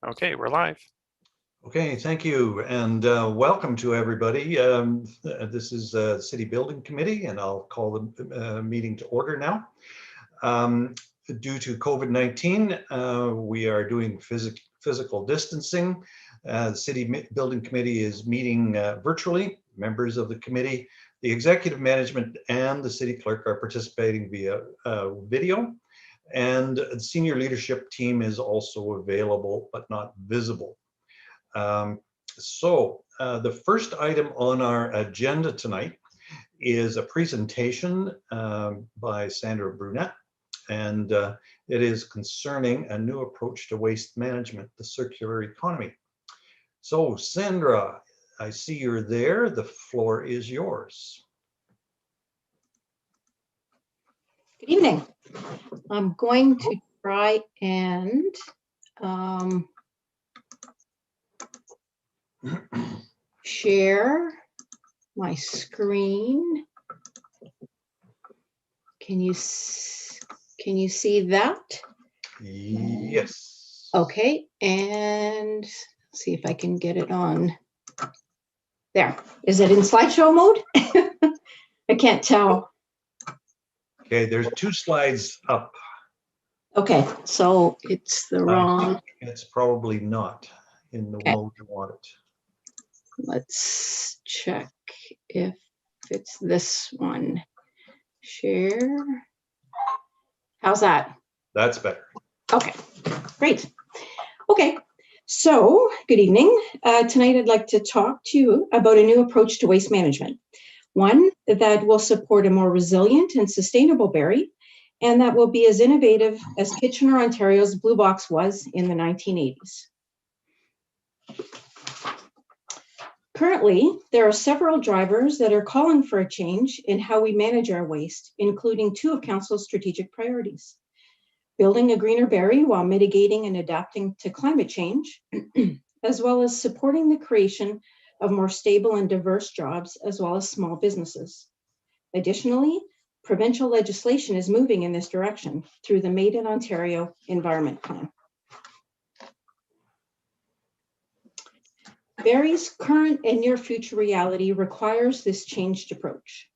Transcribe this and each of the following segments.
Okay, we're live. Okay, thank you, and welcome to everybody. This is City Building Committee, and I'll call the meeting to order now. Due to COVID-19, we are doing physical distancing. The City Building Committee is meeting virtually. Members of the committee, the executive management, and the city clerk are participating via video. And the senior leadership team is also available, but not visible. The first item on our agenda tonight is a presentation by Sandra Brunette, and it is concerning a new approach to waste management, the circular economy. So Sandra, I see you're there. The floor is yours. Good evening. I'm going to try and share my screen. Can you see that? Yes. Okay, and see if I can get it on. There. Is it in slideshow mode? I can't tell. Okay, there's 2 slides up. Okay, so it's the wrong. It's probably not in the mode you want it. Let's check if it's this one. Share. How's that? That's better. Okay, great. Okay, so good evening. Tonight I'd like to talk to you about a new approach to waste management. One that will support a more resilient and sustainable Barrie, and that will be as innovative as Kitchener, Ontario's Blue Box was in the 1980s. Currently, there are several drivers that are calling for a change in how we manage our waste, including 2 of Council's strategic priorities: building a greener Barrie while mitigating and adapting to climate change, as well as supporting the creation of more stable and diverse jobs, as well as small businesses. Additionally, provincial legislation is moving in this direction through the Made in Ontario Environment Plan. Barrie's current and near future reality requires this changed approach.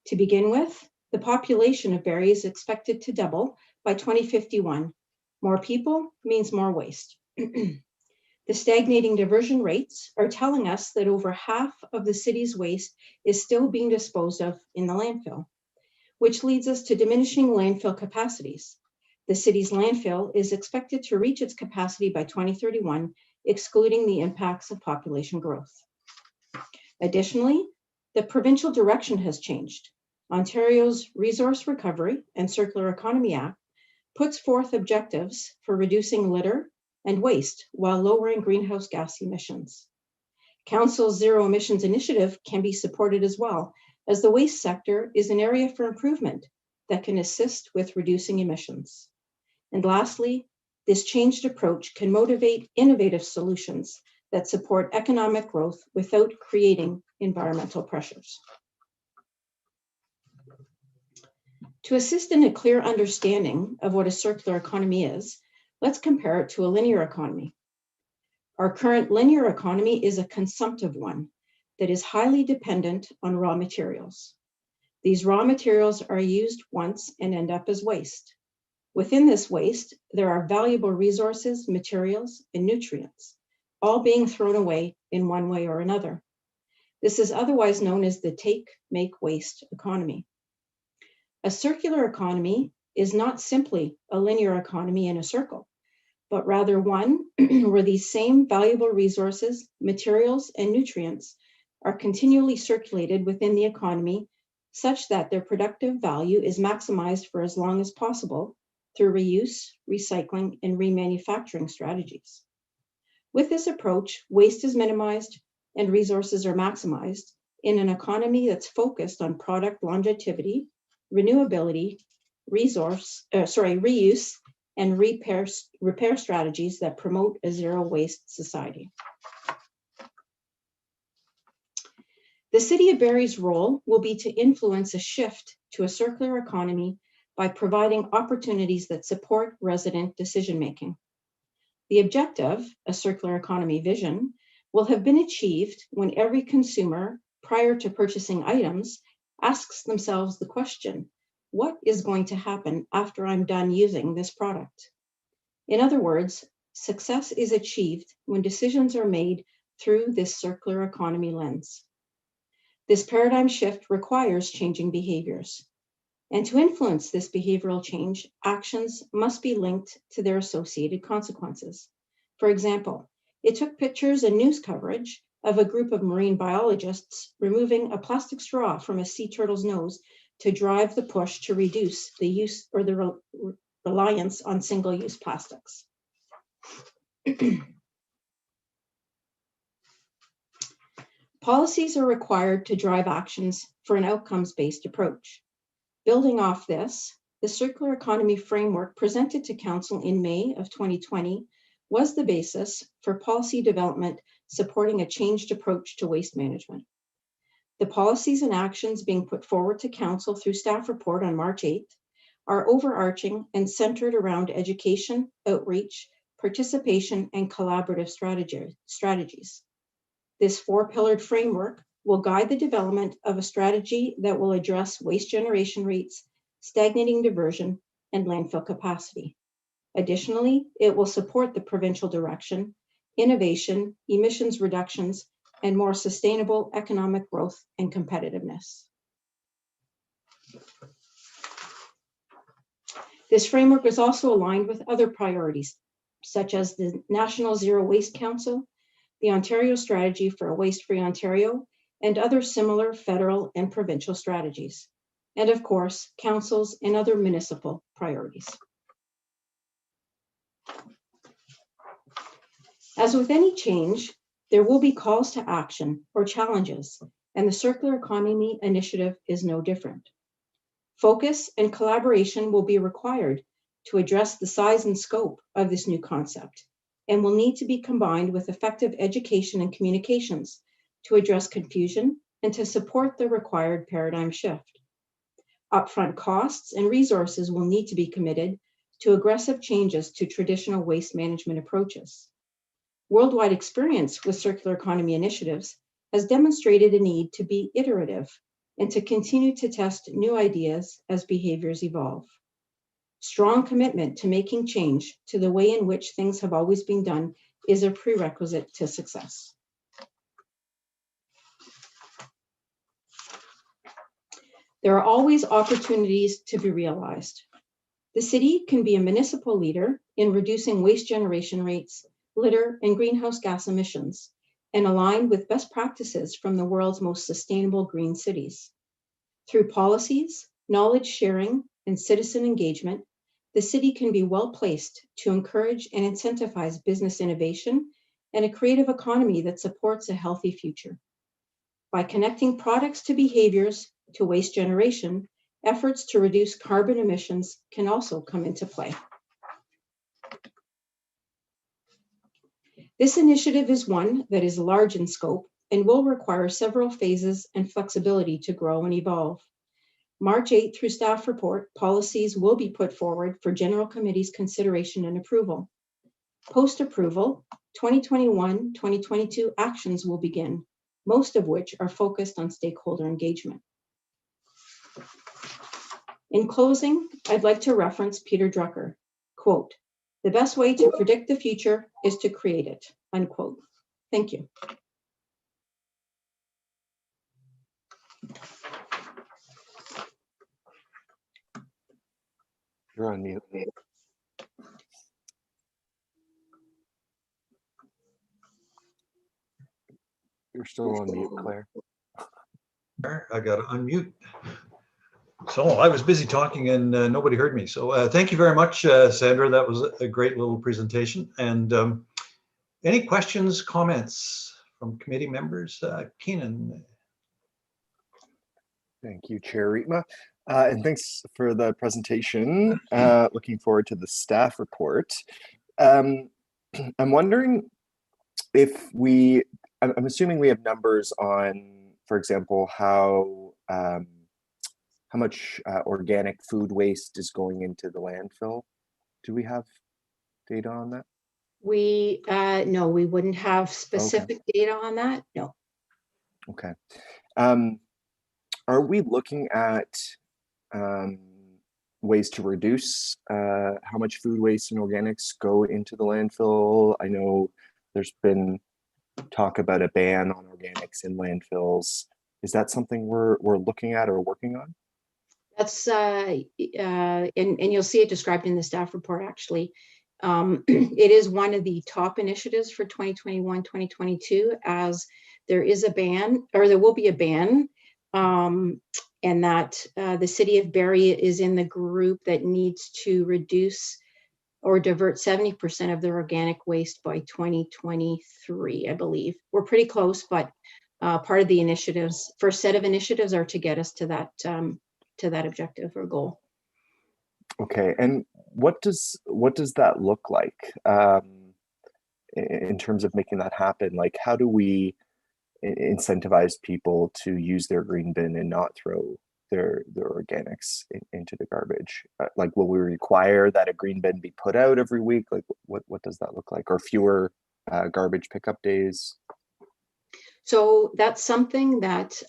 To begin with, the population of Barrie is expected to double by 2051. More people means more waste. The stagnating diversion rates are telling us that over half of the city's waste is still being disposed of in the landfill, which leads us to diminishing landfill capacities. The city's landfill is expected to reach its capacity by 2031, excluding the impacts of population growth. Additionally, the provincial direction has changed. Ontario's Resource Recovery and Circular Economy Act puts forth objectives for reducing litter and waste while lowering greenhouse gas emissions. Council's Zero Emissions Initiative can be supported as well, as the waste sector is an area for improvement that can assist with reducing emissions. And lastly, this changed approach can motivate innovative solutions that support economic growth without creating environmental pressures. To assist in a clear understanding of what a circular economy is, let's compare it to a linear economy. Our current linear economy is a consumptive one that is highly dependent on raw materials. These raw materials are used once and end up as waste. Within this waste, there are valuable resources, materials, and nutrients, all being thrown away in one way or another. This is otherwise known as the take, make, waste economy. A circular economy is not simply a linear economy in a circle, but rather one where these same valuable resources, materials, and nutrients are continually circulated within the economy such that their productive value is maximized for as long as possible through reuse, recycling, and remanufacturing strategies. With this approach, waste is minimized and resources are maximized in an economy that's focused on product longevity, renewability, reuse, and repair strategies that promote a zero waste society. The City of Barrie's role will be to influence a shift to a circular economy by providing opportunities that support resident decision-making. The objective, a circular economy vision, will have been achieved when every consumer, prior to purchasing items, asks themselves the question, what is going to happen after I'm done using this product? In other words, success is achieved when decisions are made through this circular economy lens. This paradigm shift requires changing behaviors. And to influence this behavioral change, actions must be linked to their associated consequences. For example, it took pictures and news coverage of a group of marine biologists removing a plastic straw from a sea turtle's nose to drive the push to reduce the use or the reliance on single-use plastics. Policies are required to drive actions for an outcomes-based approach. Building off this, the Circular Economy Framework presented to Council in May of 2020 was the basis for policy development supporting a changed approach to waste management. The policies and actions being put forward to Council through staff report on March 8th are overarching and centered around education, outreach, participation, and collaborative strategies. This four-pillared framework will guide the development of a strategy that will address waste generation rates, stagnating diversion, and landfill capacity. Additionally, it will support the provincial direction, innovation, emissions reductions, and more sustainable economic growth and competitiveness. This framework is also aligned with other priorities, such as the National Zero Waste Council, the Ontario Strategy for a Waste-Free Ontario, and other similar federal and provincial strategies, and of course, councils and other municipal priorities. As with any change, there will be calls to action or challenges, and the Circular Economy Initiative is no different. Focus and collaboration will be required to address the size and scope of this new concept, and will need to be combined with effective education and communications to address confusion and to support the required paradigm shift. Upfront costs and resources will need to be committed to aggressive changes to traditional waste management approaches. Worldwide experience with circular economy initiatives has demonstrated a need to be iterative and to continue to test new ideas as behaviors evolve. Strong commitment to making change to the way in which things have always been done is a prerequisite to success. There are always opportunities to be realized. The city can be a municipal leader in reducing waste generation rates, litter, and greenhouse gas emissions, and align with best practices from the world's most sustainable green cities. Through policies, knowledge sharing, and citizen engagement, the city can be well placed to encourage and incentivize business innovation and a creative economy that supports a healthy future. By connecting products to behaviors to waste generation, efforts to reduce carbon emissions can also come into play. This initiative is one that is large in scope and will require several phases and flexibility to grow and evolve. March 8th through staff report, policies will be put forward for General Committee's consideration and approval. Post-approval, 2021-2022 actions will begin, most of which are focused on stakeholder engagement. In closing, I'd like to reference Peter Drucker, quote, "The best way to predict the future is to create it," unquote. Thank you. You're on mute. You're still on mute, Claire. I got to unmute. So I was busy talking and nobody heard me. So thank you very much, Sandra. That was a great little presentation. And any questions, comments from committee members? Keenan. Thank you, Chair Rietma. And thanks for the presentation. Looking forward to the staff report. I'm wondering if I'm assuming we have numbers on, for example, how much organic food waste is going into the landfill. Do we have data on that? No, we wouldn't have specific data on that. No. Okay. Are we looking at ways to reduce how much food waste and organics go into the landfill? I know there's been talk about a ban on organics in landfills. Is that something we're looking at or working on? That's and you'll see it described in the staff report, actually. It is one of the top initiatives for 2021-2022, as there is a ban, or there will be a ban, and that the city of Barrie is in the group that needs to reduce or divert 70% of their organic waste by 2023, I believe. We're pretty close, but part of the initiatives, first set of initiatives, are to get us to that objective or goal. Okay, and what does that look like in terms of making that happen? Like, how do we incentivize people to use their green bin and not throw their organics into the garbage? Like, will we require that a green bin be put out every week? Like, what does that look like? Or fewer garbage pickup days? So that's something that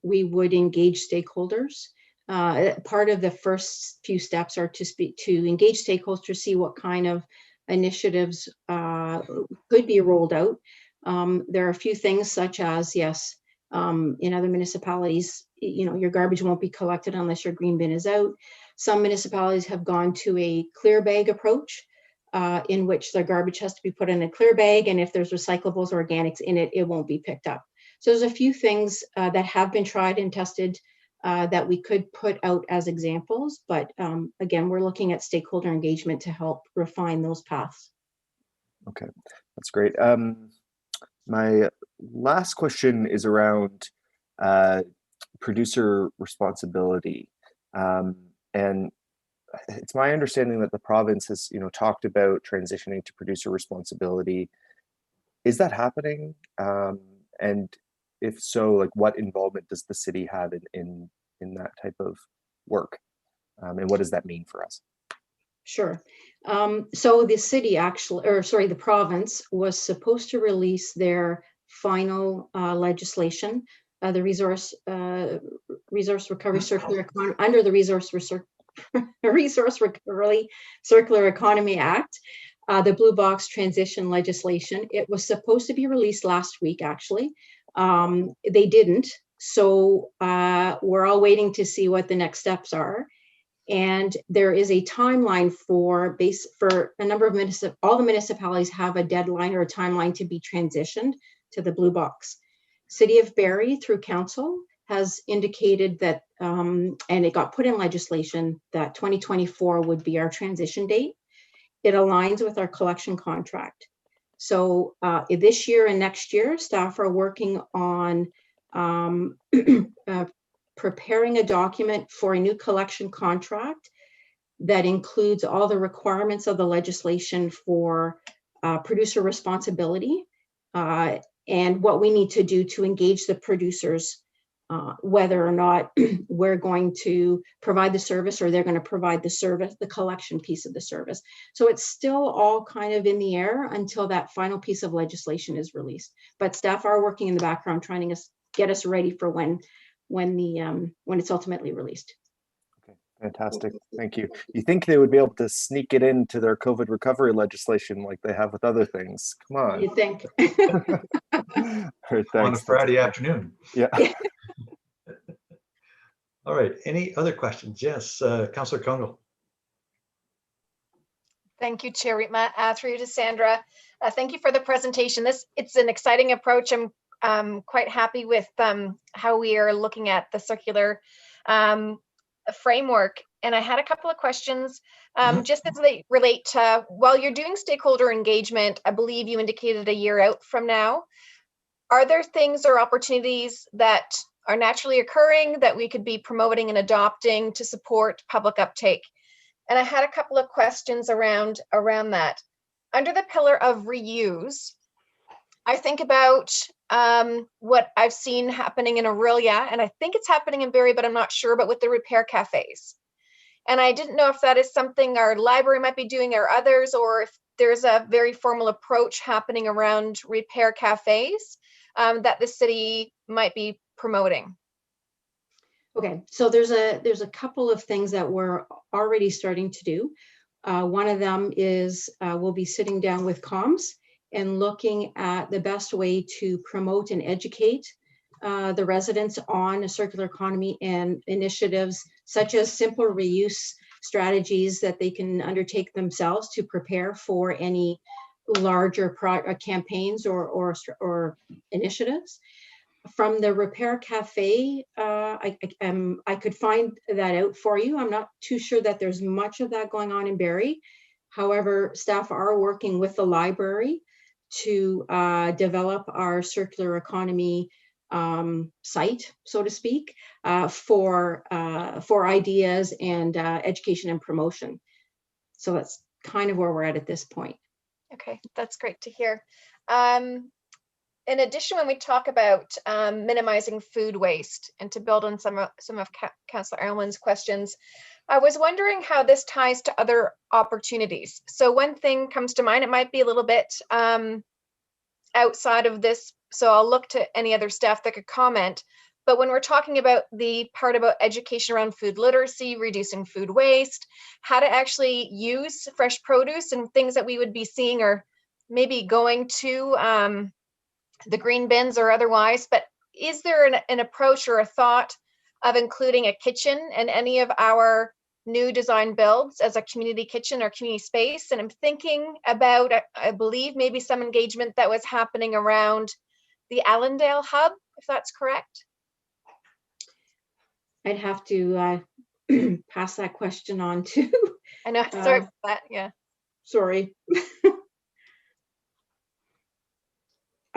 we would engage stakeholders. Part of the first few steps are to engage stakeholders to see what kind of initiatives could be rolled out. There are a few things, such as, yes, in other municipalities, your garbage won't be collected unless your green bin is out. Some municipalities have gone to a clear bag approach, in which their garbage has to be put in a clear bag, and if there's recyclables or organics in it, it won't be picked up. So there's a few things that have been tried and tested that we could put out as examples, but again, we're looking at stakeholder engagement to help refine those paths. Okay, that's great. My last question is around producer responsibility, and it's my understanding that the province has, talked about transitioning to producer responsibility. Is that happening? And if so, like, what involvement does the city have in that type of work? And what does that mean for us? Sure. So the city the province was supposed to release their final legislation, the resource recovery circular economy, under the Resource Recovery Circular Economy Act, the Blue Box transition legislation. It was supposed to be released last week, actually. They didn't. So we're all waiting to see what the next steps are. And there is a timeline for a number of all the municipalities have a deadline or a timeline to be transitioned to the Blue Box. City of Barrie, through council, has indicated that, and it got put in legislation, that 2024 would be our transition date. It aligns with our collection contract. So this year and next year, staff are working on preparing a document for a new collection contract that includes all the requirements of the legislation for producer responsibility and what we need to do to engage the producers, whether or not we're going to provide the service or they're going to provide the service, the collection piece of the service. So it's still all kind of in the air until that final piece of legislation is released. But staff are working in the background trying to get us ready for when it's ultimately released. Okay, fantastic. Thank you. You think they would be able to sneak it into their COVID recovery legislation like they have with other things? Come on. You think? Right, on a Friday afternoon. Yeah. All right. Any other questions? Yes, Councillor Kungl. Thank you, Chair Rietma. Through you to Sandra. Thank you for the presentation. It's an exciting approach. I'm quite happy with how we are looking at the circular framework. And I had a couple of questions just as they relate to, while you're doing stakeholder engagement, I believe you indicated a year out from now. Are there things or opportunities that are naturally occurring that we could be promoting and adopting to support public uptake? And I had a couple of questions around that. Under the pillar of reuse, I think about what I've seen happening in Aurelia, and I think it's happening in Barrie, but I'm not sure, but with the repair cafes. And I didn't know if that is something our library might be doing or others, or if there's a very formal approach happening around repair cafes that the city might be promoting? Okay, so there's a couple of things that we're already starting to do. One of them is we'll be sitting down with comms and looking at the best way to promote and educate the residents on a circular economy and initiatives such as simple reuse strategies that they can undertake themselves to prepare for any larger campaigns or initiatives. From the Repair Cafe, I could find that out for you. I'm not too sure that there's much of that going on in Barrie. However, staff are working with the library to develop our circular economy site, so to speak, for ideas and education and promotion. So that's kind of where we're at this point. Okay, that's great to hear. In addition, when we talk about minimizing food waste, and to build on some of Councillor Erwin's questions, I was wondering how this ties to other opportunities. So one thing comes to mind, it might be a little bit outside of this, so I'll look to any other staff that could comment. But when we're talking about the part about education around food literacy, reducing food waste, how to actually use fresh produce and things that we would be seeing or maybe going to the green bins or otherwise, but is there an approach or a thought of including a kitchen in any of our new design builds as a community kitchen or community space? And I'm thinking about, I believe, maybe some engagement that was happening around the Allendale hub, if that's correct. I'd have to pass that question on to. I know, sorry about that, yeah. Sorry.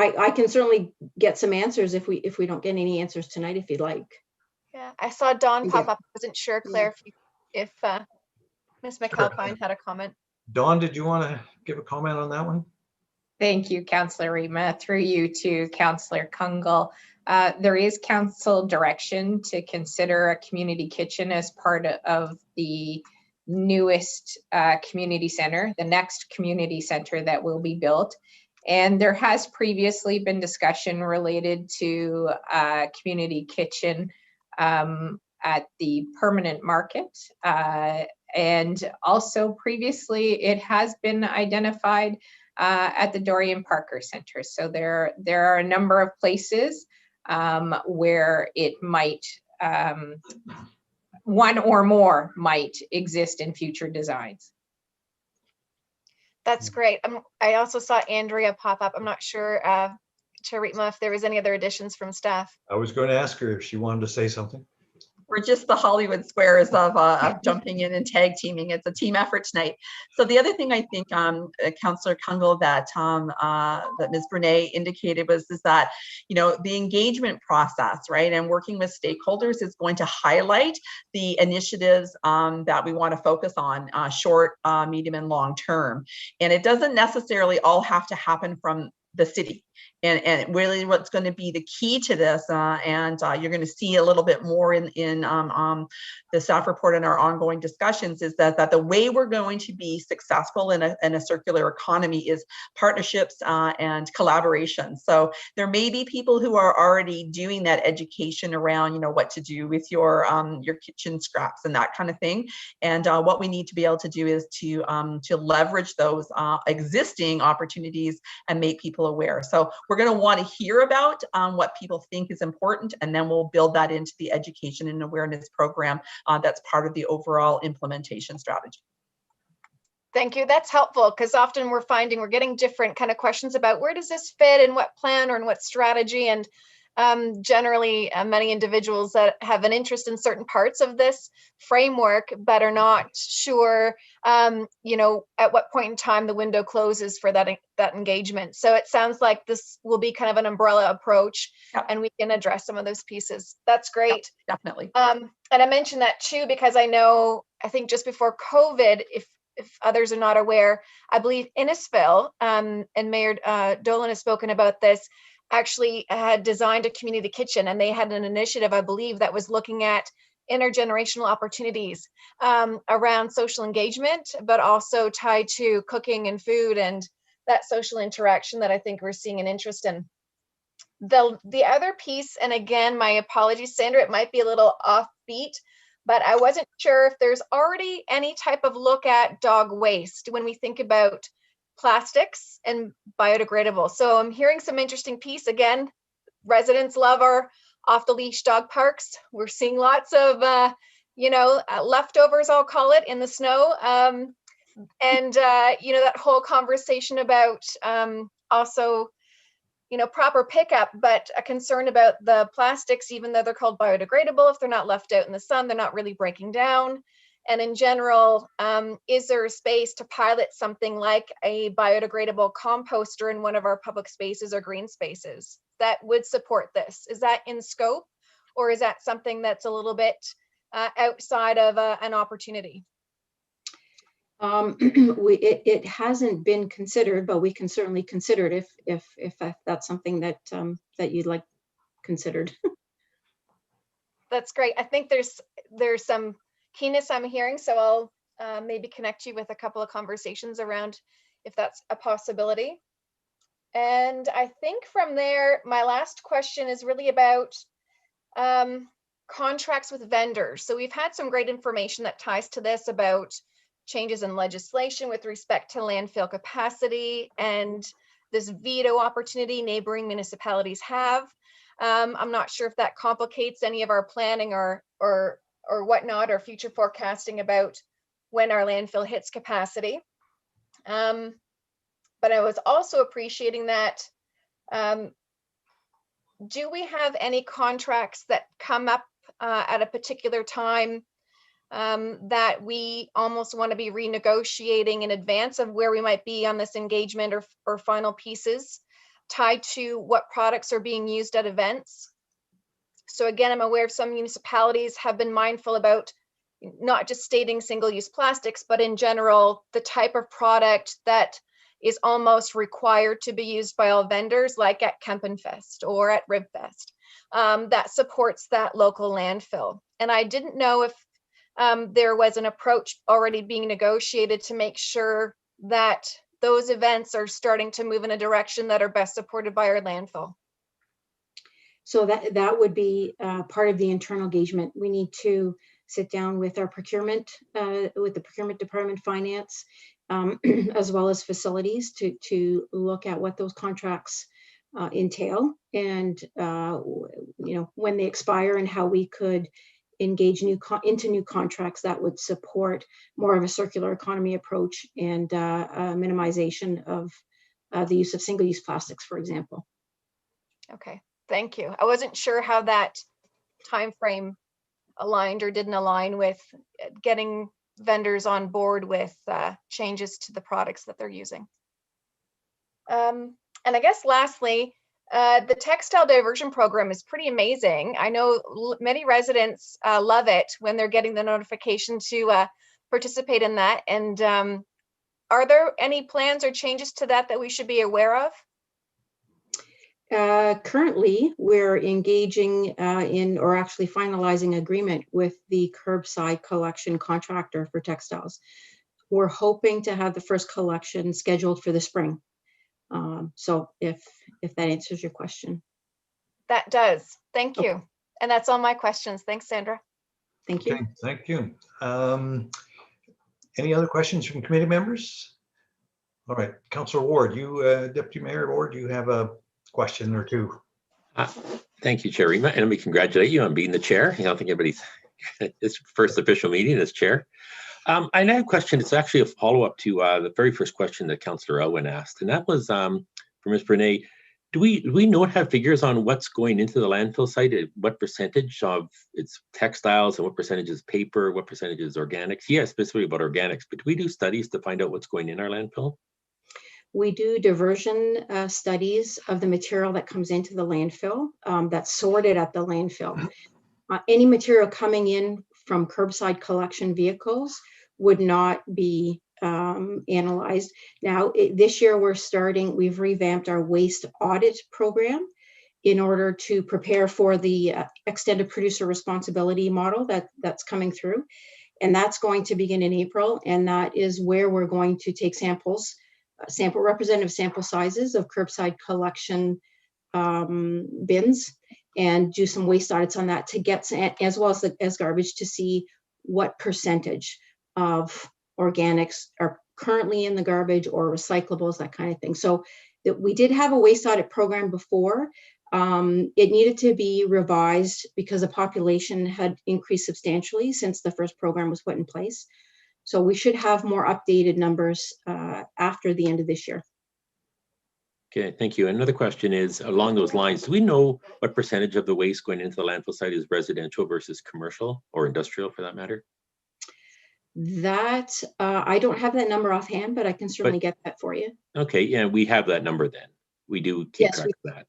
I can certainly get some answers if we don't get any answers tonight, if you'd like. Yeah, I saw Dawn pop up. I wasn't sure, Claire, if Ms. McAlpine had a comment. Dawn, did you want to give a comment on that one? Thank you, Councillor Rima. Through you to Councillor Kungle. There is council direction to consider a community kitchen as part of the newest community center, the next community center that will be built. And there has previously been discussion related to a community kitchen at the permanent market. And also previously it has been identified at the Dorian Parker Center. So there are a number of places where it might, one or more might exist in future designs. That's great. I also saw Andrea pop up. I'm not sure, Chair Rietma, if there was any other additions from staff. I was going to ask her if she wanted to say something. We're just the Hollywood squares of jumping in and tag teaming. It's a team effort tonight. So the other thing I think, Councillor Kungle, that Ms. Brene indicated is that, you know, the engagement process, right, and working with stakeholders is going to highlight the initiatives that we want to focus on short, medium, and long term. And it doesn't necessarily all have to happen from the city. And really what's going to be the key to this, and you're going to see a little bit more in the staff report and our ongoing discussions, is that the way we're going to be successful in a circular economy is partnerships and collaboration. So there may be people who are already doing that education around, you know, what to do with your kitchen scraps and that kind of thing. And what we need to be able to do is to leverage those existing opportunities and make people aware. So we're going to want to hear about what people think is important, and then we'll build that into the education and awareness program that's part of the overall implementation strategy. Thank you. That's helpful, because often we're finding we're getting different kind of questions about where does this fit in what plan or in what strategy. And generally many individuals that have an interest in certain parts of this framework but are not sure, you know, at what point in time the window closes for that engagement. So it sounds like this will be kind of an umbrella approach. Yep. And we can address some of those pieces. That's great. Yep, definitely. And I mentioned that too, because I think just before COVID, if others are not aware, I believe Innisfil, and Mayor Dolan has spoken about this, actually had designed a community kitchen, and they had an initiative, I believe, that was looking at intergenerational opportunities around social engagement, but also tied to cooking and food and that social interaction that I think we're seeing an interest in. The other piece, and again, my apologies, Sandra, it might be a little offbeat, but I wasn't sure if there's already any type of look at dog waste when we think about plastics and biodegradable. So I'm hearing some interesting piece. Again, residents love our off-the-leash dog parks. We're seeing lots of, leftovers, I'll call it, in the snow. That whole conversation about also, proper pickup, but a concern about the plastics, even though they're called biodegradable, if they're not left out in the sun, they're not really breaking down. And in general, is there a space to pilot something like a biodegradable composter in one of our public spaces or green spaces that would support this? Is that in scope, or is that something that's a little bit outside of an opportunity? It hasn't been considered, but we can certainly consider it if that's something that that you'd like considered. That's great. I think there's some keenness I'm hearing, so I'll maybe connect you with a couple of conversations around if that's a possibility. And I think from there, my last question is really about contracts with vendors. So we've had some great information that ties to this about changes in legislation with respect to landfill capacity and this veto opportunity neighboring municipalities have. I'm not sure if that complicates any of our planning or whatnot, or future forecasting about when our landfill hits capacity. But I was also appreciating that, do we have any contracts that come up at a particular time that we almost want to be renegotiating in advance of where we might be on this engagement or final pieces tied to what products are being used at events? So again, I'm aware of some municipalities have been mindful about not just stating single-use plastics, but in general, the type of product that is almost required to be used by all vendors, like at Kempenfest or at Ribfest, that supports that local landfill. And I didn't know if there was an approach already being negotiated to make sure that those events are starting to move in a direction that are best supported by our landfill. So that would be part of the internal engagement. We need to sit down with our procurement, with the procurement department, finance, as well as facilities to look at what those contracts entail and when they expire and how we could engage into new contracts that would support more of a circular economy approach and minimization of the use of single-use plastics, for example. Okay, thank you. I wasn't sure how that time frame aligned or didn't align with getting vendors on board with changes to the products that they're using. And I guess lastly, the Textile Diversion program is pretty amazing. I know many residents love it when they're getting the notification to participate in that. And are there any plans or changes to that we should be aware of? Currently, we're engaging in, or actually finalizing agreement with the curbside collection contractor for textiles. We're hoping to have the first collection scheduled for the spring. So if that answers your question. That does. Thank you. And that's all my questions. Thanks, Sandra. Thank you. Okay, thank you. Any other questions from committee members? All right, Councillor Ward, you, Deputy Mayor Ward, you have a question or two. Thank you, Chair Rima, and let me congratulate you on being the chair. I don't think anybody's it's first official meeting as chair. I have a question. It's actually a follow-up to the very first question that Councillor Elwin asked, and that was for Ms. Bernay. Do we have figures on what's going into the landfill site? What percentage of it's textiles and what percentage is paper? What percentage is organics? Yes, specifically about organics, but do we do studies to find out what's going in our landfill? We do diversion studies of the material that comes into the landfill that's sorted at the landfill. Any material coming in from curbside collection vehicles would not be analyzed. Now, this year we've revamped our waste audit program, in order to prepare for the extended producer responsibility model that's coming through. And that's going to begin in April. And that is where we're going to take samples, representative sample sizes of curbside collection bins, and do some waste audits on that to get, as well as garbage, to see what percentage of organics are currently in the garbage or recyclables, that kind of thing. So we did have a waste audit program before. It needed to be revised because the population had increased substantially since the first program was put in place. So we should have more updated numbers after the end of this year. Okay, thank you. Another question is along those lines. Do we know what percentage of the waste going into the landfill site is residential versus commercial or industrial for that matter? That, I don't have that number offhand, but I can certainly get that for you. Okay, yeah, we have that number then. We do keep track of that.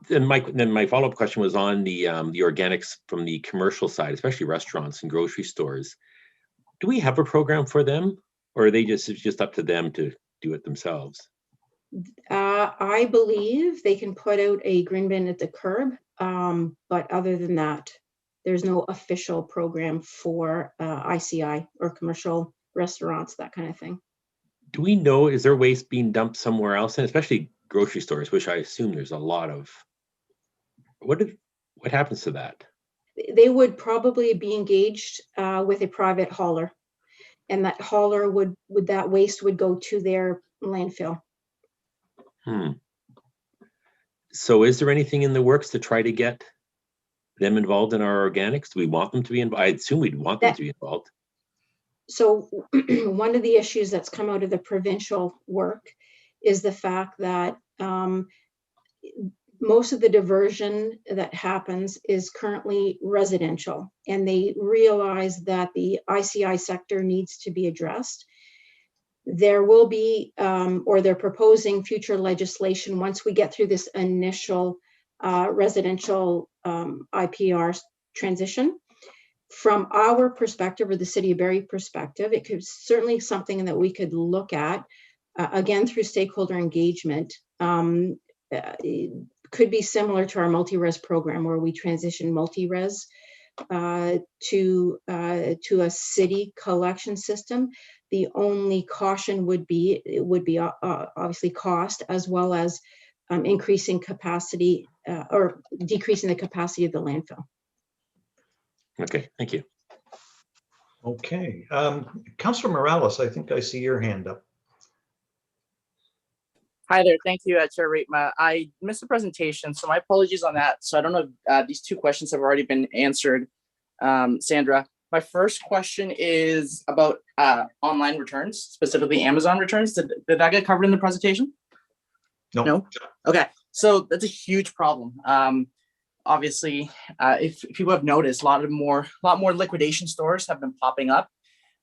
Then my follow-up question was on the organics from the commercial side, especially restaurants and grocery stores. Do we have a program for them, or are they it's just up to them to do it themselves? I believe they can put out a green bin at the curb, but other than that, there's no official program for ICI or commercial restaurants, that kind of thing. Do we know, is there waste being dumped somewhere else, and especially grocery stores, which I assume there's a lot of? What happens to that? They would probably be engaged with a private hauler, and that hauler that waste would go to their landfill. So is there anything in the works to try to get them involved in our organics? Do we want them to be involved? I assume we'd want them to be involved. So one of the issues that's come out of the provincial work is the fact that most of the diversion that happens is currently residential, and they realize that the ICI sector needs to be addressed. There will be, or they're proposing future legislation once we get through this initial residential IPR transition. From our perspective, or the City of Barrie perspective, it could certainly something that we could look at, again, through stakeholder engagement. It could be similar to our multi-res program, where we transition multi-res to a city collection system. The only caution would be obviously cost, as well as increasing capacity or decreasing the capacity of the landfill. Okay, thank you. Okay, Councillor Morales, I think I see your hand up. Hi there, thank you, Chair Reitma. I missed the presentation, so my apologies on that. So I don't know if these two questions have already been answered, Sandra. My first question is about online returns, specifically Amazon returns. Did that get covered in the presentation? No? Okay, so that's a huge problem. Obviously, if people have noticed, a lot more liquidation stores have been popping up.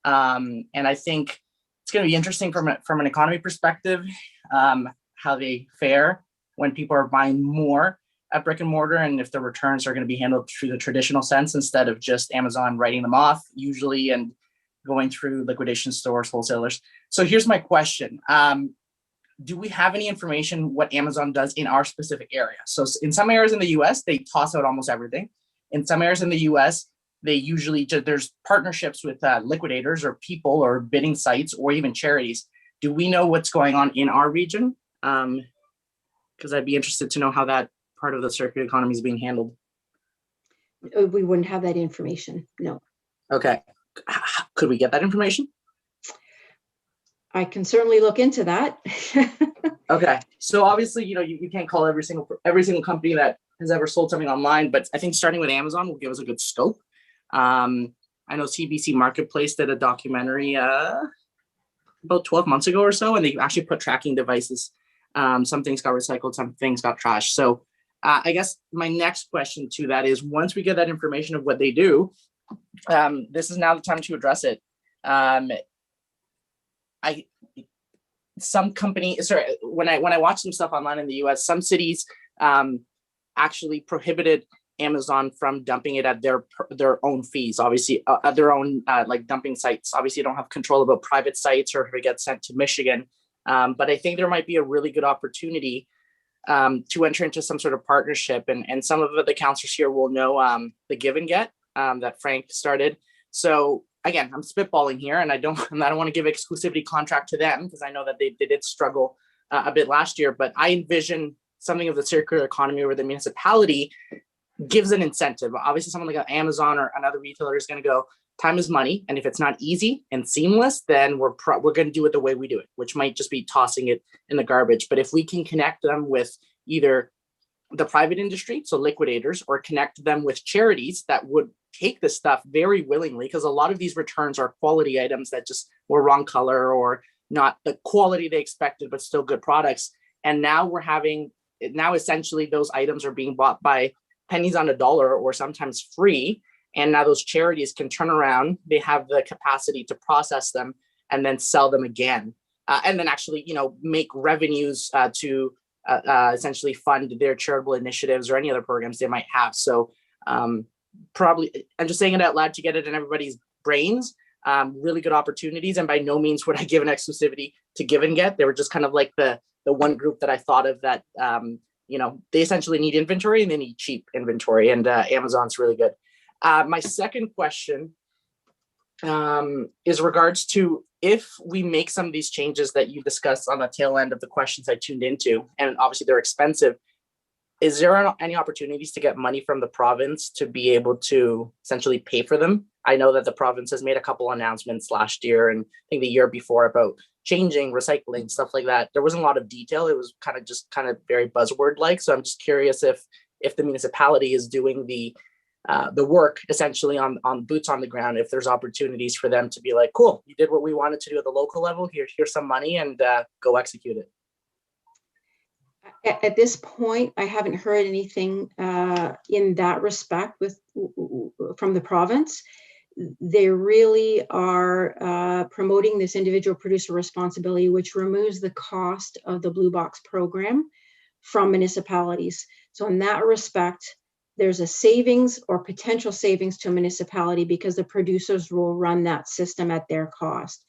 And I think it's going to be interesting from an economy perspective, how they fare when people are buying more at brick and mortar, and if the returns are going to be handled through the traditional sense instead of just Amazon writing them off usually and going through liquidation stores, wholesalers. So here's my question. Do we have any information what Amazon does in our specific area? So in some areas in the US, they toss out almost everything. In some areas in the US, they usually there's partnerships with liquidators or people or bidding sites or even charities. Do we know what's going on in our region? Because I'd be interested to know how that part of the circular economy is being handled. We wouldn't have that information, no. Okay, could we get that information? I can certainly look into that. Okay, so obviously, you can't call every single company that has ever sold something online, but I think starting with Amazon will give us a good scope. I know CBC Marketplace did a documentary about 12 months ago or so, and they actually put tracking devices. Some things got recycled, some things got trashed. So I guess my next question to that is, once we get that information of what they do, this is now the time to address it. When I watch some stuff online in the US, some cities actually prohibited Amazon from dumping it at their own fees, obviously at their own like dumping sites. Obviously, you don't have control about private sites or if it gets sent to Michigan. But I think there might be a really good opportunity to enter into some sort of partnership. And some of the counselors here will know the Give and Get that Frank started. So again, I'm spitballing here, and I don't want to give exclusivity contract to them because I know that they did struggle a bit last year, but I envision something of the circular economy where the municipality gives an incentive. Obviously, someone like Amazon or another retailer is going to go, time is money, and if it's not easy and seamless, then we're going to do it the way we do it, which might just be tossing it in the garbage. But if we can connect them with either the private industry, so liquidators, or connect them with charities that would take this stuff very willingly, because a lot of these returns are quality items that just were wrong color or not the quality they expected, but still good products. And now essentially those items are being bought by pennies on a dollar or sometimes free. And now those charities can turn around, they have the capacity to process them and then sell them again. And then actually, make revenues to essentially fund their charitable initiatives or any other programs they might have. So probably, I'm just saying it out loud to get it in everybody's brains. Really good opportunities. And by no means would I give an exclusivity to Give and Get. They were just kind of like the one group that I thought of that, they essentially need inventory and they need cheap inventory, and Amazon's really good. My second question is regards to if we make some of these changes that you discussed on the tail end of the questions I tuned into, and obviously they're expensive, is there any opportunities to get money from the province to be able to essentially pay for them? I know that the province has made a couple announcements last year and I think the year before about changing, recycling, stuff like that. There wasn't a lot of detail. It was kind of very buzzword-like. So I'm just curious if the municipality is doing the work essentially on boots on the ground, if there's opportunities for them to be like, cool, you did what we wanted to do at the local level, here's some money, and go execute it. At this point, I haven't heard anything in that respect from the province. They really are promoting this individual producer responsibility, which removes the cost of the Blue Box program from municipalities. So in that respect, there's a savings or potential savings to a municipality because the producers will run that system at their cost.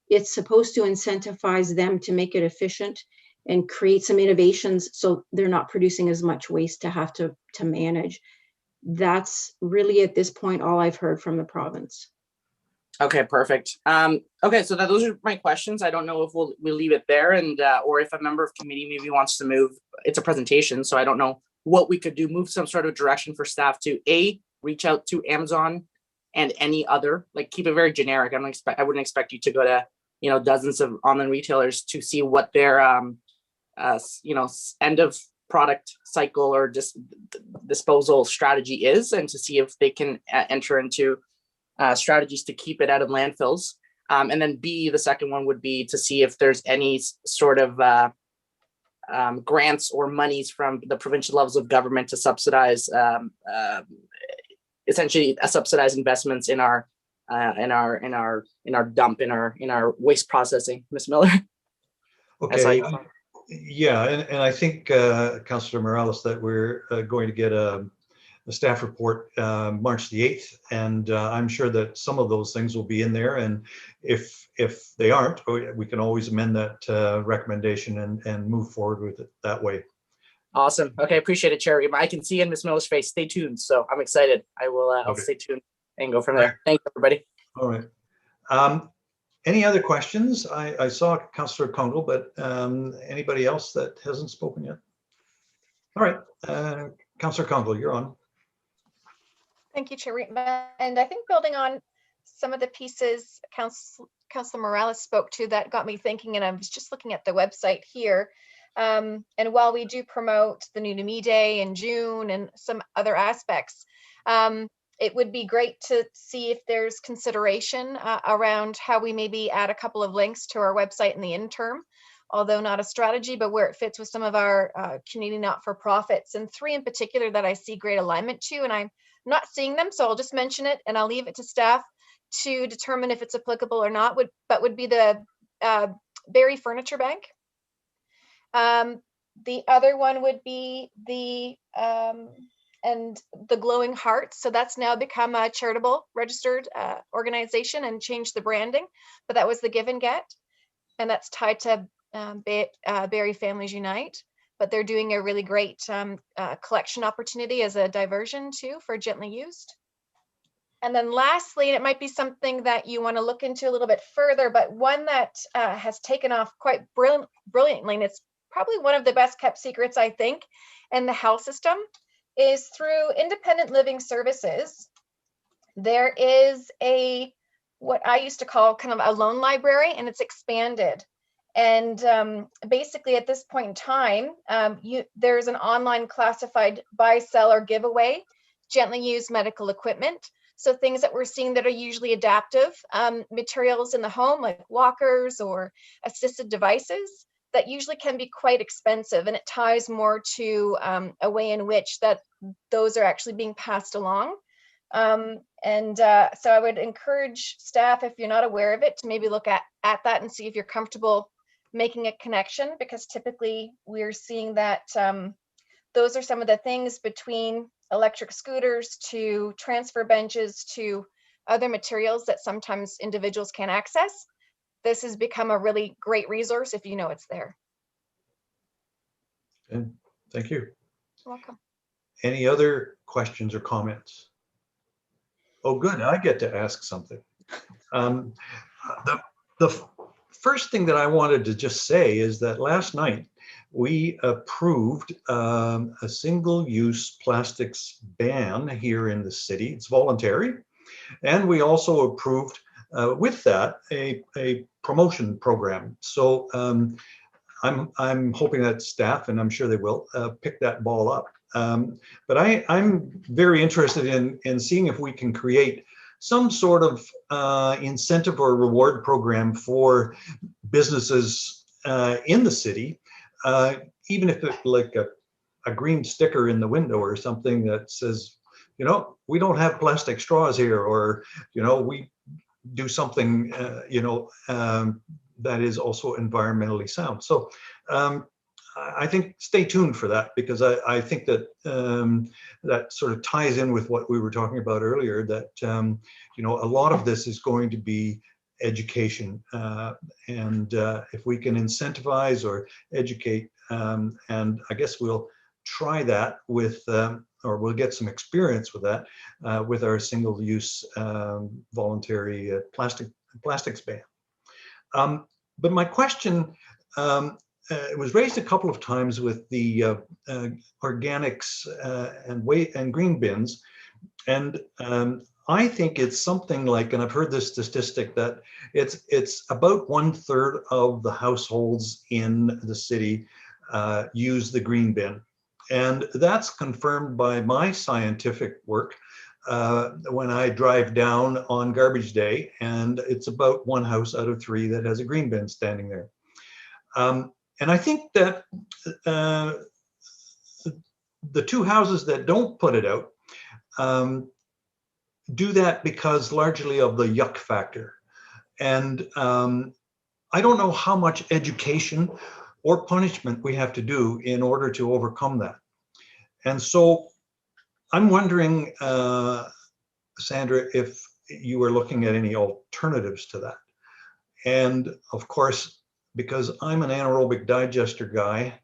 It's supposed to incentivize them to make it efficient and create some innovations so they're not producing as much waste to have to manage. That's really at this point all I've heard from the province. Okay, perfect. Okay, so those are my questions. I don't know if we'll leave it there, and or if a member of committee maybe wants to move. It's a presentation, so I don't know what we could do. Move some sort of direction for staff to reach out to Amazon and any other, like keep it very generic. I wouldn't expect you to go to dozens of online retailers to see what their end of product cycle or disposal strategy is, and to see if they can enter into strategies to keep it out of landfills. And then B, the second one would be to see if there's any sort of grants or monies from the provincial levels of government to subsidize, essentially subsidize investments in our dump, in our waste processing. Ms. Miller. Okay. Yeah, and I think, Councillor Morales, that we're going to get a staff report March the 8th, and I'm sure that some of those things will be in there, and if they aren't, we can always amend that recommendation and move forward with it that way. Awesome. Okay, appreciate it, Chair. I can see in Ms. Miller's face. Stay tuned. So I'm excited. I'll stay tuned and go from there. Thanks, everybody. All right. Any other questions? I saw Councillor Kungl, but anybody else that hasn't spoken yet? All right, Councillor Kungl, you're on. Thank you, Chair. And I think building on some of the pieces Councillor Morales spoke to, that got me thinking, and I was just looking at the website here. And while we do promote the New to Me Day in June and some other aspects, it would be great to see if there's consideration around how we maybe add a couple of links to our website in the interim, although not a strategy, but where it fits with some of our community not-for-profits, and 3 in particular that I see great alignment to, and I'm not seeing them, so I'll just mention it and I'll leave it to staff to determine if it's applicable or not, would be the Barrie Furniture Bank. The other one would be the Glowing Hearts. So that's now become a charitable registered organization and changed the branding, but that was the Give and Get, and that's tied to Barrie Families Unite. but they're doing a really great collection opportunity as a diversion too for gently used. And then lastly, it might be something that you want to look into a little bit further, but one that has taken off quite brilliantly, and it's probably one of the best kept secrets, I think, in the health system, is through independent living services. There is what I used to call kind of a loan library, and it's expanded. And basically at this point in time, there's an online classified buy, sell, or giveaway gently used medical equipment. So things that we're seeing that are usually adaptive materials in the home, like walkers or assisted devices, that usually can be quite expensive, and it ties more to a way in which that those are actually being passed along. So I would encourage staff, if you're not aware of it, to maybe look at that and see if you're comfortable making a connection, because typically we're seeing that those are some of the things, between electric scooters to transfer benches to other materials that sometimes individuals can't access. This has become a really great resource if you know it's there. And thank you. You're welcome. Any other questions or comments? Oh, good. I get to ask something. The first thing that I wanted to just say is that last night we approved a single-use plastics ban here in the city. It's voluntary. And we also approved with that a promotion program. So I'm hoping that staff, and I'm sure they will, pick that ball up. But I'm very interested in seeing if we can create some sort of incentive or reward program for businesses in the city, even if it's like a green sticker in the window or something that says, you know, we don't have plastic straws here, or, you know, we do something, that is also environmentally sound. So I think stay tuned for that, because I think that that sort of ties in with what we were talking about earlier, that, a lot of this is going to be education. And if we can incentivize or educate, and I guess we'll try that with, or we'll get some experience with that with our single-use voluntary plastics ban. But my question, it was raised a couple of times with the organics and green bins, and I think it's something like, and I've heard this statistic, that it's about 1/3 of the households in the city use the green bin. And that's confirmed by my scientific work when I drive down on garbage day, and it's about 1 house out of 3 that has a green bin standing there. And I think that the 2 houses that don't put it out do that because largely of the yuck factor. And I don't know how much education or punishment we have to do in order to overcome that. And so I'm wondering, Sandra, if you were looking at any alternatives to that. And of course, because I'm an anaerobic digester guy,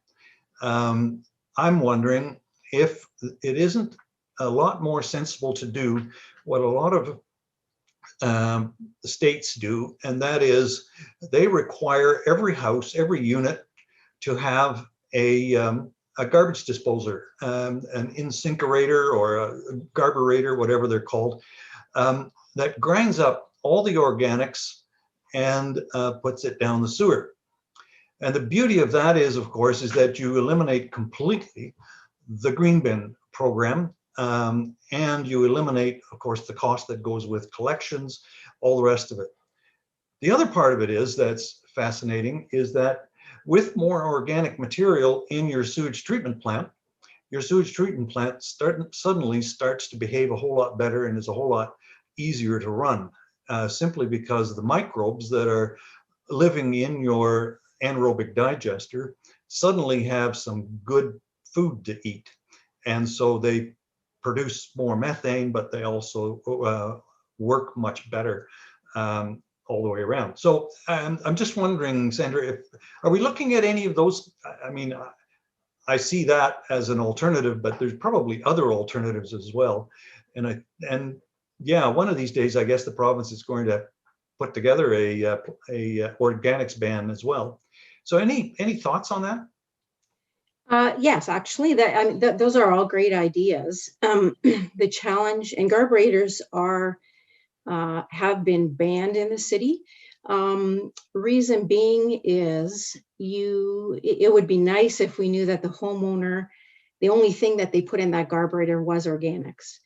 I'm wondering if it isn't a lot more sensible to do what a lot of the states do, and that is they require every house, every unit to have a garbage disposer, an incinerator or a garburator, whatever they're called, that grinds up all the organics and puts it down the sewer. And the beauty of that is, of course, is that you eliminate completely the green bin program, and you eliminate, of course, the cost that goes with collections, all the rest of it. The other part of it is that's fascinating is that with more organic material in your sewage treatment plant suddenly starts to behave a whole lot better and is a whole lot easier to run, simply because the microbes that are living in your anaerobic digester suddenly have some good food to eat. And so they produce more methane, but they also work much better all the way around. So I'm just wondering, Sandra, are we looking at any of those? I mean, I see that as an alternative, but there's probably other alternatives as well. And yeah, one of these days, I guess the province is going to put together a organics ban as well. So any thoughts on that? Yes, actually, those are all great ideas. The challenge, and carburetors have been banned in the city. Reason being is it would be nice if we knew that the homeowner, the only thing that they put in that carburetor was organics.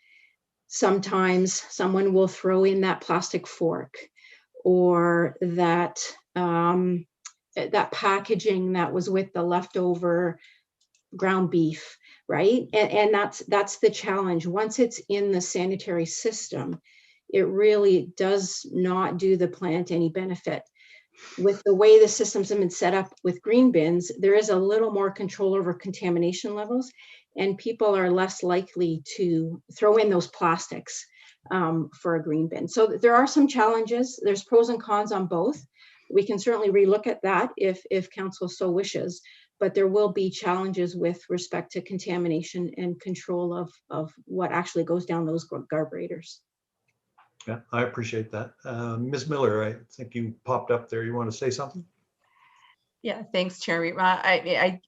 Sometimes someone will throw in that plastic fork or that that packaging that was with the leftover ground beef, right? And that's the challenge. Once it's in the sanitary system, it really does not do the plant any benefit. With the way the systems have been set up with green bins, there is a little more control over contamination levels, and people are less likely to throw in those plastics for a green bin. So there are some challenges. There's pros and cons on both. We can certainly relook at that if council so wishes, but there will be challenges with respect to contamination and control of what actually goes down those carburetors. Yeah, I appreciate that. Ms. Miller, I think you popped up there. You want to say something? Yeah, thanks, Chair.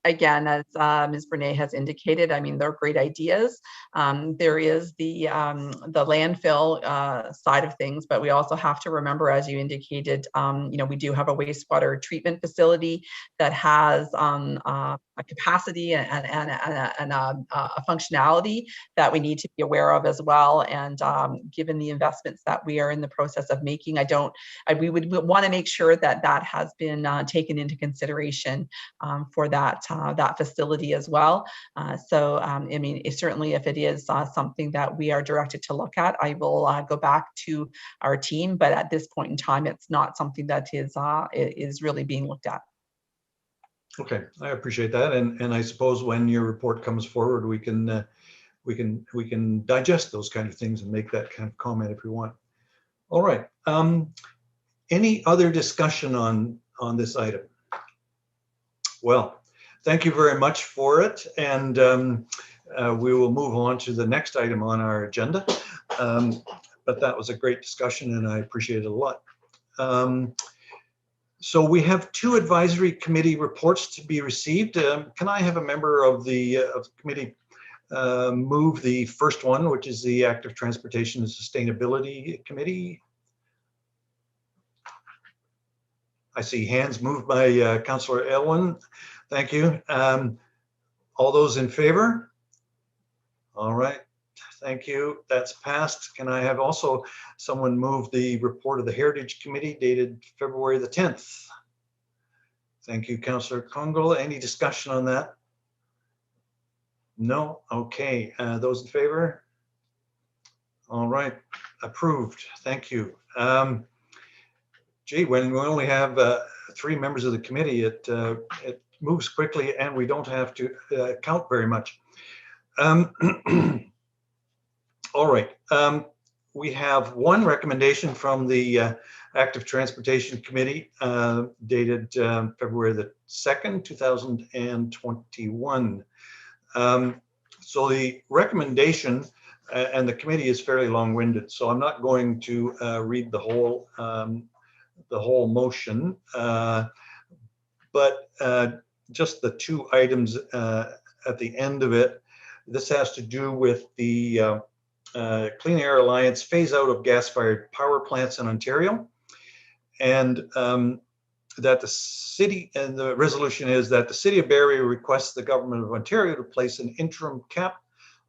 Again, as Ms. Brene has indicated, I mean, they're great ideas. There is the landfill side of things, but we also have to remember, as you indicated, we do have a wastewater treatment facility that has a capacity and a functionality that we need to be aware of as well. And given the investments that we are in the process of making, we would want to make sure that has been taken into consideration for that facility as well. I mean, certainly if it is something that we are directed to look at, I will go back to our team. But at this point in time, it's not something that is really being looked at. Okay, I appreciate that, and I suppose when your report comes forward, we can digest those kind of things and make that kind of comment if we want. All right. Any other discussion on this item? Well, thank you very much for it, and we will move on to the next item on our agenda. But that was a great discussion, and I appreciate it a lot. So we have 2 advisory committee reports to be received. Can I have a member of the committee move the first one, which is the Active Transportation and Sustainability Committee? I see hands moved by Councillor Elwin. Thank you. All those in favor? All right. Thank you. That's passed. Can I have also someone move the report of the Heritage Committee dated February the 10th? Thank you, Councillor Kungl. Any discussion on that? No? Okay. Those in favor? All right. Approved. Thank you. Gee, when we only have 3 members of the committee, it moves quickly and we don't have to count very much. All right. We have 1 recommendation from the Active Transportation Committee dated February the 2nd, 2021. So the recommendation, and the committee is fairly long-winded, so I'm not going to read the whole motion, but just the 2 items at the end of it. This has to do with the Clean Air Alliance phase out of gas-fired power plants in Ontario, and that the city, and the resolution is that the City of Barrie requests the Government of Ontario to place an interim cap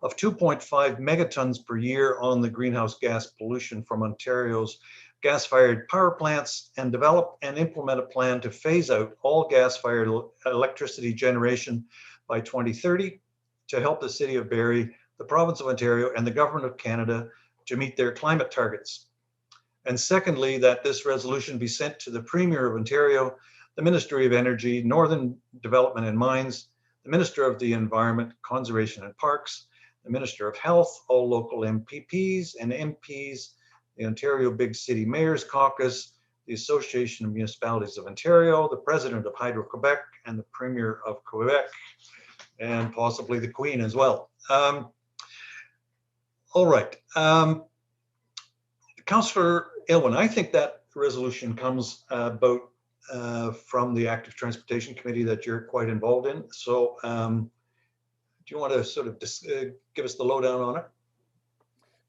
of 2.5 megatons per year on the greenhouse gas pollution from Ontario's gas-fired power plants and develop and implement a plan to phase out all gas-fired electricity generation by 2030 to help the City of Barrie, the Province of Ontario, and the Government of Canada to meet their climate targets. And secondly, that this resolution be sent to the Premier of Ontario, the Ministry of Energy, Northern Development and Mines, the Minister of the Environment, Conservation and Parks, the Minister of Health, all local MPPs and MPs, the Ontario Big City Mayors Caucus, the Association of Municipalities of Ontario, the President of Hydro-Quebec, and the Premier of Quebec. and possibly the Queen as well. All right. Councillor Aylwin, I think that resolution comes about from the Active Transportation Committee that you're quite involved in. So do you want to sort of give us the lowdown on it?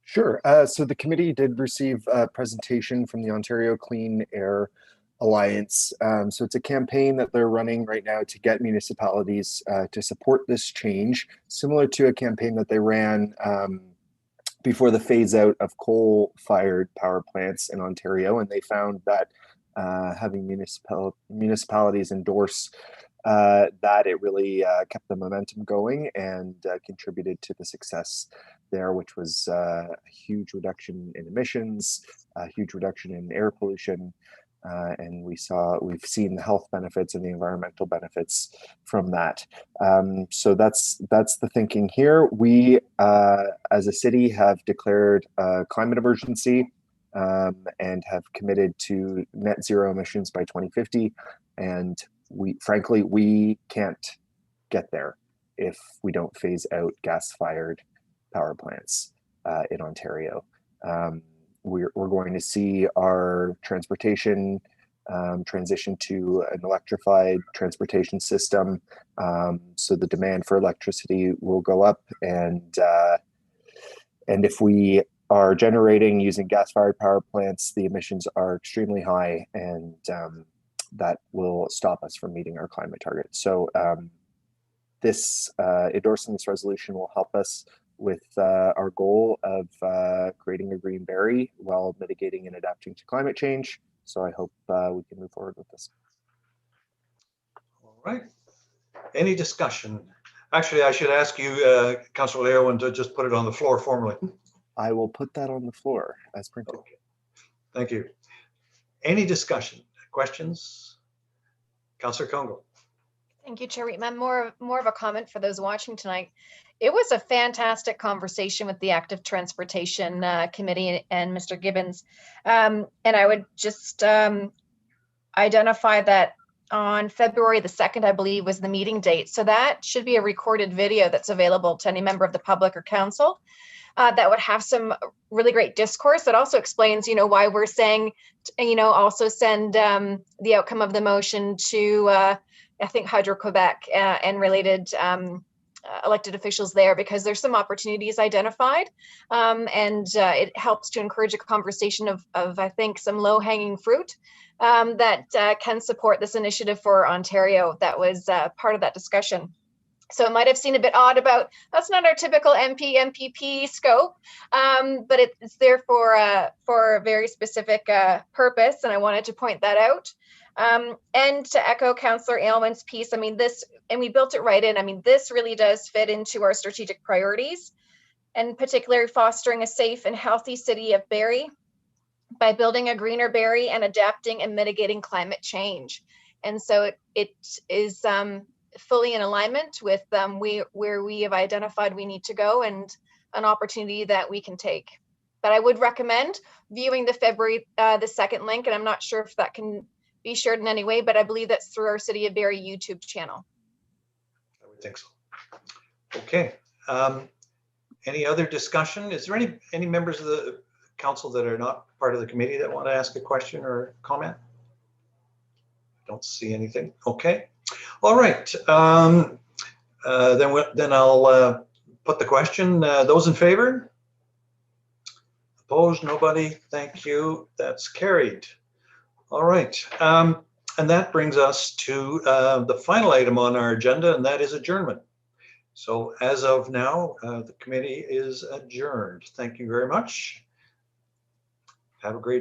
Sure. So the committee did receive a presentation from the Ontario Clean Air Alliance. So it's a campaign that they're running right now to get municipalities to support this change, similar to a campaign that they ran before the phase out of coal-fired power plants in Ontario. And they found that having municipalities endorse that, it really kept the momentum going and contributed to the success there, which was a huge reduction in emissions, a huge reduction in air pollution, and we've seen the health benefits and the environmental benefits from that. So that's the thinking here. We, as a city, have declared a climate emergency and have committed to net zero emissions by 2050, and frankly, we can't get there if we don't phase out gas-fired power plants in Ontario. We're going to see our transportation transition to an electrified transportation system. So the demand for electricity will go up, and if we are generating using gas-fired power plants, the emissions are extremely high, and that will stop us from meeting our climate targets. So endorsing this resolution will help us with our goal of creating a green berry while mitigating and adapting to climate change. So I hope we can move forward with this. All right. Any discussion? Actually, I should ask you, Councillor Aylwin, to just put it on the floor formally. I will put that on the floor as printed. Okay. Thank you. Any discussion? Questions? Councillor Kungl. Thank you, Chair Reitman. More of a comment for those watching tonight. It was a fantastic conversation with the Active Transportation Committee and Mr. Gibbons. And I would just identify that on February the 2nd, I believe, was the meeting date. So that should be a recorded video that's available to any member of the public or council that would have some really great discourse that also explains, why we're saying, also send the outcome of the motion to, I think, Hydro-Quebec and related elected officials there, because there's some opportunities identified, and it helps to encourage a conversation of I think, some low-hanging fruit that can support this initiative for Ontario. That was part of that discussion. So it might have seemed a bit odd about, that's not our typical MPP scope, but it's there for a very specific purpose, and I wanted to point that out. And to echo Councillor Aylwin's piece, and we built it right in. This really does fit into our strategic priorities, and particularly fostering a safe and healthy city of Barrie by building a greener Barrie and adapting and mitigating climate change. And so it is fully in alignment with where we have identified we need to go, and an opportunity that we can take. But I would recommend viewing the February the 2nd link, and I'm not sure if that can be shared in any way, but I believe that's through our City of Barrie YouTube channel. I would think so. Okay. Any other discussion? Is there any members of the council that are not part of the committee that want to ask a question or comment? I don't see anything. Okay. All right. Then I'll put the question. Those in favor? Opposed? Nobody? Thank you. That's carried. All right. And that brings us to the final item on our agenda, and that is adjournment. So as of now, the committee is adjourned. Thank you very much. Have a great